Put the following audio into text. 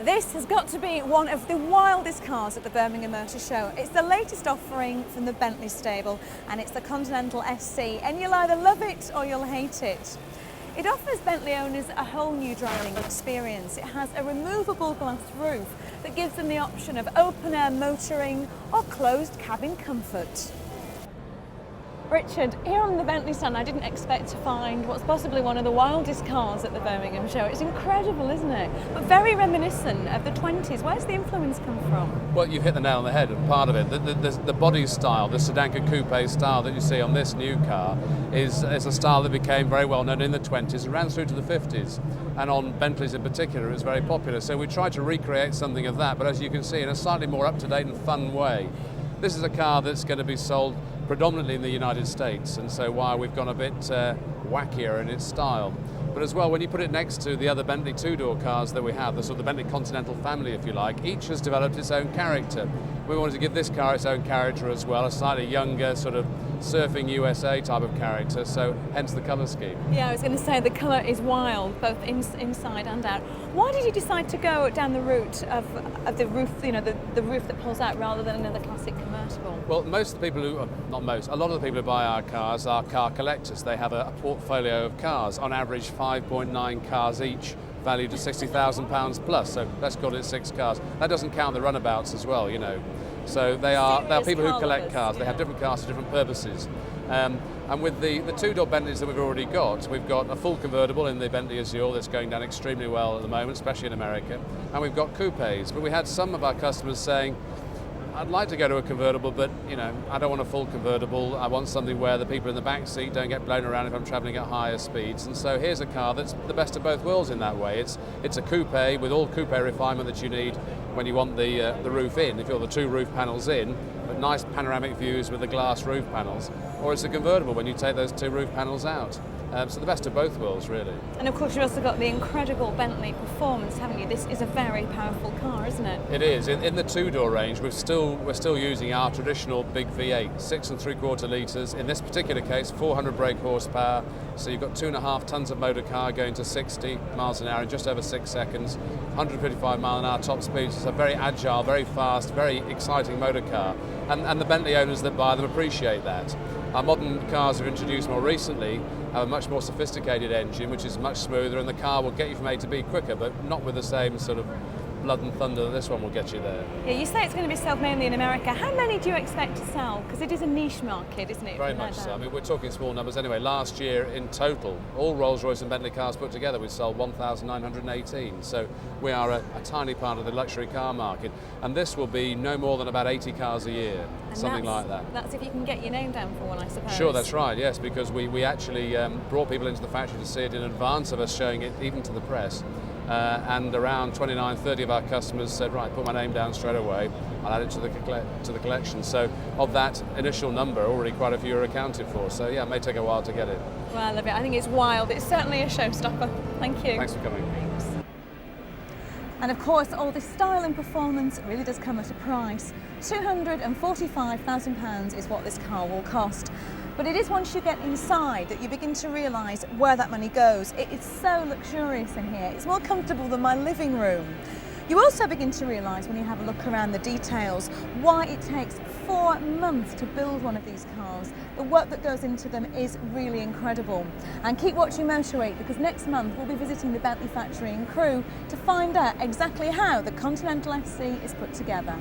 This has got to be one of the wildest cars at the Birmingham Motorshow. It's the latest offering from the Bentley stable, and it's the Continental SC, and you'll either love it or you'll hate it. It offers Bentley owners a whole new driving experience. It has a removable glass roof that gives them the option of open-air motoring or closed cabin comfort. Richard, here on the Bentley stand, I didn't expect to find what's possibly one of the wildest cars at the Birmingham show. It's incredible, isn't it? But very reminiscent of the 20s. Where's the influence come from? Well, you've hit the nail on the head, and part of it, the body style, the sedan coupe style that you see on this new car is a style that became very well known in the 20s and ran through to the 50s. And on Bentleys in particular, it was very popular. So we tried to recreate something of that, but as you can see, in a slightly more up-to-date and fun way. This is a car that's going to be sold predominantly in the United States, and so why we've gone a bit wackier in its style. But as well, when you put it next to the other Bentley two-door cars that we have, the sort of the Bentley Continental family, if you like, each has developed its own character. We wanted to give this car its own character as well, a slightly younger, sort of surfing USA type of character, so hence the colour scheme. Yeah, I was going to say the colour is wild, both inside and out. Why did you decide to go down the route of the roof, you know, the roof that pulls out rather than another classic convertible? Well, most of the people who, not most, a lot of the people who buy our cars are car collectors. They have a portfolio of cars, on average 5.9 cars each, valued at £60,000 plus, so let's call it 6 cars. That doesn't count the runabouts as well, you know. So they are people who collect cars. They have different cars for different purposes. And with the two-door Bentleys that we've already got, we've got a full convertible in the Bentley Azure that's going down extremely well at the moment, especially in America. And we've got coupes. But we had some of our customers saying, I'd like to go to a convertible, but you know, I don't want a full convertible. I want something where the people in the back seat don't get blown around if I'm travelling at higher speeds. And so here's a car that's the best of both worlds in that way. It's a coupe with all coupe refinement that you need when you want the roof in, if you're the 2 roof panels in, but nice panoramic views with the glass roof panels. Or it's a convertible when you take those 2 roof panels out. So the best of both worlds, really. And of course you've also got the incredible Bentley performance, haven't you? This is a very powerful car, isn't it? It is. In the two-door range, we're still using our traditional big V8, 6 3/4 litres. In this particular case, 400 brake horsepower. So you've got 2.5 tons of motor car going to 60 miles an hour in just over 6 seconds, 155 mile an hour top speed. So it's a very agile, very fast, very exciting motor car. And the Bentley owners that buy them appreciate that. Our modern cars have introduced more recently have a much more sophisticated engine, which is much smoother, and the car will get you from A to B quicker, but not with the same sort of blood and thunder that this one will get you there. Yeah, you say it's going to be sold mainly in America. How many do you expect to sell? Because it is a niche market, isn't it? Very much so. I mean, we're talking small numbers anyway. Last year, in total, all Rolls-Royce and Bentley cars put together, we sold 1,918. So we are a tiny part of the luxury car market, and this will be no more than about 80 cars a year, and something like that. That's if you can get your name down for one, I suppose. Sure, that's right, yes, because we actually brought people into the factory to see it in advance of us showing it even to the press. And around 29-30 of our customers said, right, put my name down straight away, I'll add it to the collection. So of that initial number, already quite a few are accounted for. So yeah, it may take a while to get it. Well, I love it. I think it's wild. It's certainly a showstopper. Thank you. Thanks for coming. Thanks. And of course, all this style and performance really does come at a price. £245,000 is what this car will cost. But it is once you get inside that you begin to realise where that money goes. It is so luxurious in here. It's more comfortable than my living room. You also begin to realise when you have a look around the details why it takes 4 months to build one of these cars. The work that goes into them is really incredible. And keep watching Motor Week, because next month we'll be visiting the Bentley factory and crew to find out exactly how the Continental SC is put together.